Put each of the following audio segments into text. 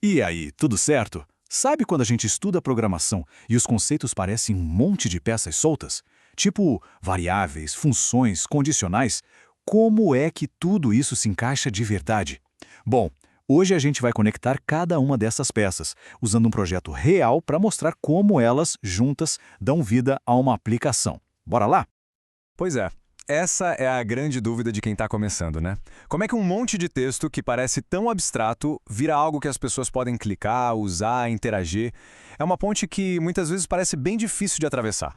E aí, tudo certo? Sabe quando a gente estuda programação e os conceitos parecem um monte de peças soltas? Tipo variáveis, funções, condicionais? Como é que tudo isso se encaixa de verdade? Bom, hoje a gente vai conectar cada uma dessas peças, usando um projeto real para mostrar como elas, juntas, dão vida a uma aplicação. Bora lá? Pois é, essa é a grande dúvida de quem está começando, né? Como é que um monte de texto que parece tão abstrato vira algo que as pessoas podem clicar, usar, interagir? É uma ponte que muitas vezes parece bem difícil de atravessar.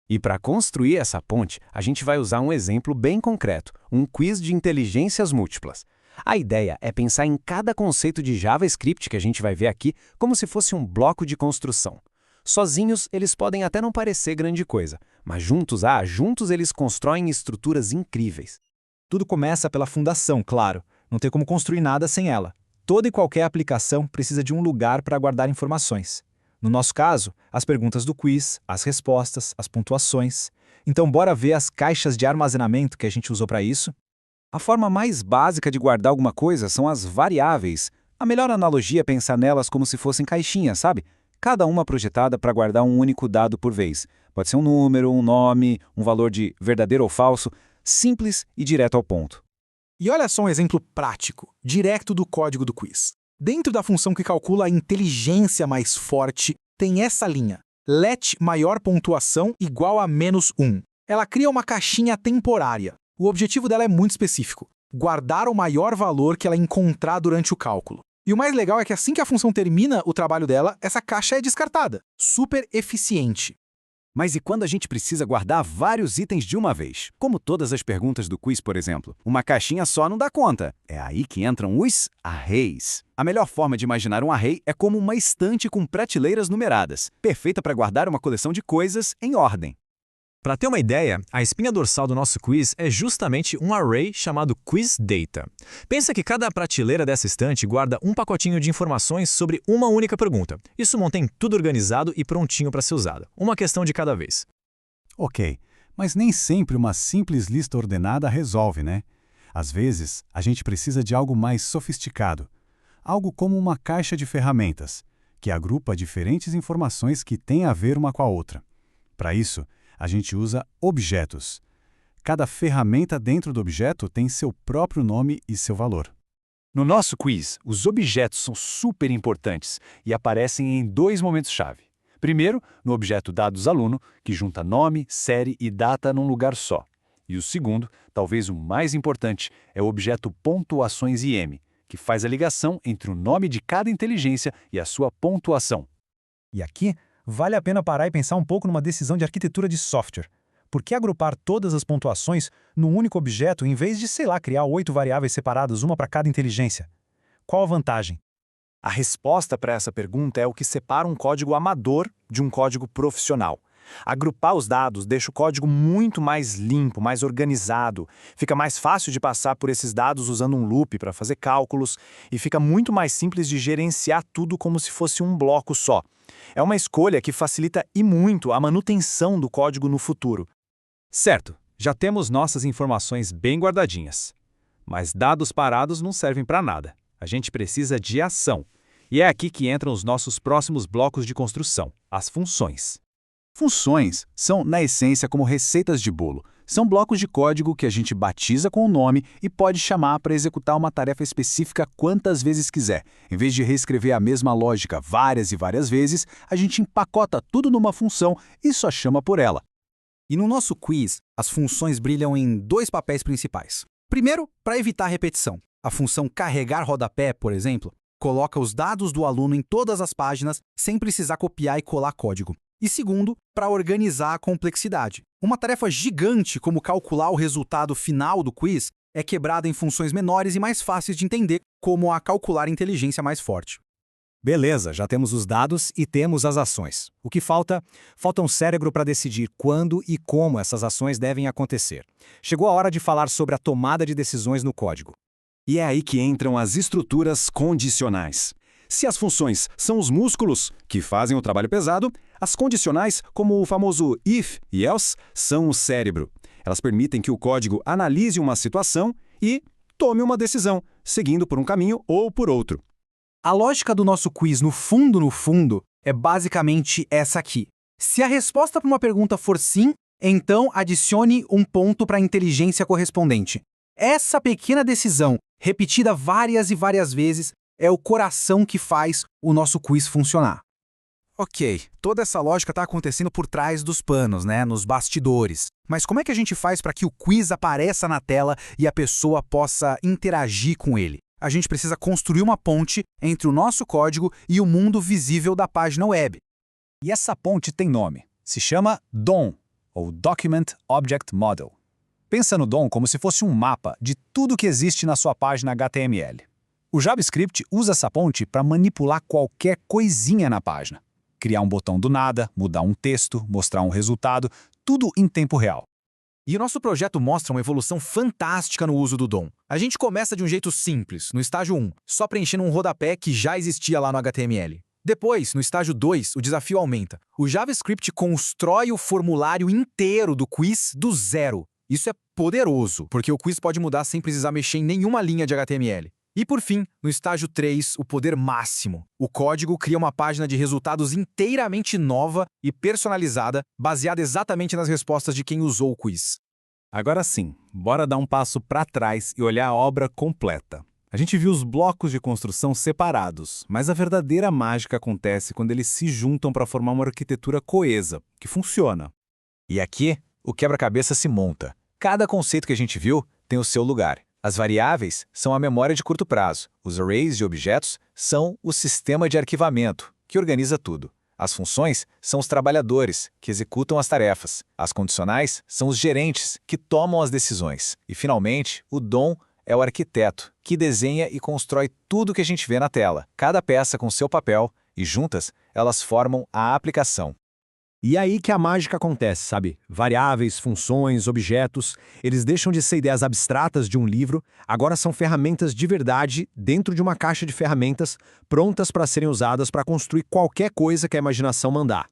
E para construir essa ponte, a gente vai usar um exemplo bem concreto, um quiz de inteligências múltiplas. A ideia é pensar em cada conceito de JavaScript que a gente vai ver aqui como se fosse um bloco de construção. Sozinhos, eles podem até não parecer grande coisa, mas juntos eles constroem estruturas incríveis. Tudo começa pela fundação, claro. Não tem como construir nada sem ela. Toda e qualquer aplicação precisa de um lugar para guardar informações. No nosso caso, as perguntas do quiz, as respostas, as pontuações. Então, bora ver as caixas de armazenamento que a gente usou para isso? A forma mais básica de guardar alguma coisa são as variáveis. A melhor analogia é pensar nelas como se fossem caixinhas, sabe? Cada uma projetada para guardar um único dado por vez. Pode ser um número, um nome, um valor de verdadeiro ou falso, simples e direto ao ponto. E olha só um exemplo prático, direto do código do quiz. Dentro da função que calcula a inteligência mais forte, tem essa linha, let maior pontuação igual a -1. Ela cria uma caixinha temporária. O objetivo dela é muito específico, guardar o maior valor que ela encontrar durante o cálculo. E o mais legal é que assim que a função termina o trabalho dela, essa caixa é descartada. Super eficiente. Mas e quando a gente precisa guardar vários itens de uma vez? Como todas as perguntas do quiz, por exemplo. Uma caixinha só não dá conta. É aí que entram os arrays. A melhor forma de imaginar um array é como uma estante com prateleiras numeradas, perfeita para guardar uma coleção de coisas em ordem. Para ter uma ideia, a espinha dorsal do nosso quiz é justamente um array chamado Quiz Data. Pensa que cada prateleira dessa estante guarda um pacotinho de informações sobre uma única pergunta. Isso mantém tudo organizado e prontinho para ser usado. Uma questão de cada vez. Ok, mas nem sempre uma simples lista ordenada resolve, né? Às vezes, a gente precisa de algo mais sofisticado. Algo como uma caixa de ferramentas, que agrupa diferentes informações que têm a ver uma com a outra. Para isso, a gente usa objetos. Cada ferramenta dentro do objeto tem seu próprio nome e seu valor. No nosso quiz, os objetos são super importantes e aparecem em dois momentos-chave. Primeiro, no objeto dados aluno, que junta nome, série e data num lugar só. E o segundo, talvez o mais importante, é o objeto pontuações IM, que faz a ligação entre o nome de cada inteligência e a sua pontuação. E aqui, vale a pena parar e pensar um pouco numa decisão de arquitetura de software. Por que agrupar todas as pontuações num único objeto em vez de, criar 8 variáveis separadas, uma para cada inteligência? Qual a vantagem? A resposta para essa pergunta é o que separa um código amador de um código profissional. Agrupar os dados deixa o código muito mais limpo, mais organizado. Fica mais fácil de passar por esses dados usando um loop para fazer cálculos e fica muito mais simples de gerenciar tudo como se fosse um bloco só. É uma escolha que facilita e muito a manutenção do código no futuro. Certo, já temos nossas informações bem guardadinhas. Mas dados parados não servem para nada. A gente precisa de ação. E é aqui que entram os nossos próximos blocos de construção, as funções. Funções são, na essência, como receitas de bolo. São blocos de código que a gente batiza com o nome e pode chamar para executar uma tarefa específica quantas vezes quiser. Em vez de reescrever a mesma lógica várias e várias vezes, a gente empacota tudo numa função e só chama por ela. E no nosso quiz, as funções brilham em dois papéis principais. Primeiro, para evitar repetição. A função carregar rodapé, por exemplo, coloca os dados do aluno em todas as páginas sem precisar copiar e colar código. E segundo, para organizar a complexidade. Uma tarefa gigante como calcular o resultado final do quiz é quebrada em funções menores e mais fáceis de entender, como a calcular inteligência mais forte. Beleza, já temos os dados e temos as ações. O que falta? Falta um cérebro para decidir quando e como essas ações devem acontecer. Chegou a hora de falar sobre a tomada de decisões no código. E é aí que entram as estruturas condicionais. Se as funções são os músculos, que fazem o trabalho pesado, as condicionais, como o famoso if e else, são o cérebro. Elas permitem que o código analise uma situação e tome uma decisão, seguindo por um caminho ou por outro. A lógica do nosso quiz, no fundo, é basicamente essa aqui. Se a resposta para uma pergunta for sim, então adicione um ponto para a inteligência correspondente. Essa pequena decisão, repetida várias e várias vezes, é o coração que faz o nosso quiz funcionar. Ok, toda essa lógica está acontecendo por trás dos panos, né, nos bastidores. Mas como é que a gente faz para que o quiz apareça na tela e a pessoa possa interagir com ele? A gente precisa construir uma ponte entre o nosso código e o mundo visível da página web. E essa ponte tem nome. Se chama DOM, ou Document Object Model. Pensa no DOM como se fosse um mapa de tudo que existe na sua página HTML. O JavaScript usa essa ponte para manipular qualquer coisinha na página. Criar um botão do nada, mudar um texto, mostrar um resultado, tudo em tempo real. E o nosso projeto mostra uma evolução fantástica no uso do DOM. A gente começa de um jeito simples, no estágio 1, só preenchendo um rodapé que já existia lá no HTML. Depois, no estágio 2, o desafio aumenta. O JavaScript constrói o formulário inteiro do quiz do zero. Isso é poderoso, porque o quiz pode mudar sem precisar mexer em nenhuma linha de HTML. E por fim, no estágio 3, o poder máximo. O código cria uma página de resultados inteiramente nova e personalizada, baseada exatamente nas respostas de quem usou o quiz. Agora sim, bora dar um passo para trás e olhar a obra completa. A gente viu os blocos de construção separados, mas a verdadeira mágica acontece quando eles se juntam para formar uma arquitetura coesa, que funciona. E aqui, o quebra-cabeça se monta. Cada conceito que a gente viu tem o seu lugar. As variáveis são a memória de curto prazo. Os arrays de objetos são o sistema de arquivamento, que organiza tudo. As funções são os trabalhadores, que executam as tarefas. As condicionais são os gerentes, que tomam as decisões. E, finalmente, o DOM é o arquiteto, que desenha e constrói tudo que a gente vê na tela, cada peça com seu papel, e juntas elas formam a aplicação. E é aí que a mágica acontece, sabe? Variáveis, funções, objetos, eles deixam de ser ideias abstratas de um livro, agora são ferramentas de verdade dentro de uma caixa de ferramentas prontas para serem usadas para construir qualquer coisa que a imaginação mandar.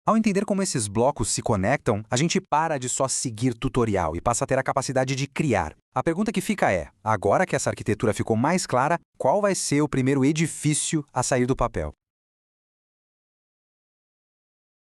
Ao entender como esses blocos se conectam, a gente para de só seguir tutorial e passa a ter a capacidade de criar. A pergunta que fica é, agora que essa arquitetura ficou mais clara, qual vai ser o primeiro edifício a sair do papel?